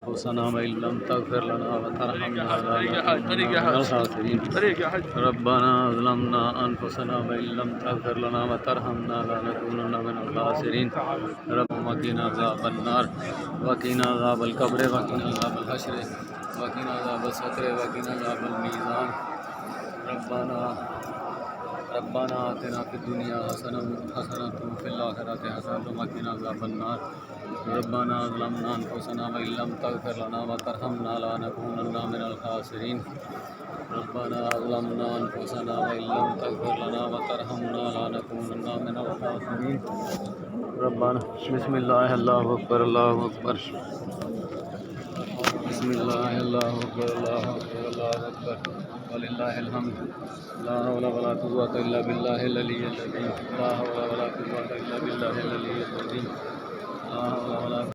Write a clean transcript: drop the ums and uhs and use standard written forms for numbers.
أنفسنا وإن لم تغفر لنا وترحمنا لنكونن من الخاسرين ربنا ظلمنا أنفسنا وإن لم تغفر لنا وترحمنا لنكونن من الخاسرين ربنا وقنا عذاب النار وقنا عذاب القبر وقنا عذاب الحشر وقنا عذاب السقر وقنا عذاب الميزان ربنا آتنا في الدنيا حسنة وفي الآخرة حسنة وقنا عذاب النار ربنا ظلمنا أنفسنا وإن لم تغفر لنا وترحمنا لنكونن من الخاسرين ربنا ظلمنا أنفسنا وإن لم تغفر لنا وترحمنا لنكونن من الخاسرين ربنا بسم الله الله أكبر الله أكبر بسم الله الله أكبر الله أكبر الله أكبر ولله الحمد لا حول ولا قوة إلا بالله العلي العظيم لا حول ولا قوة إلا بالله العلي العظيم لا حول ولا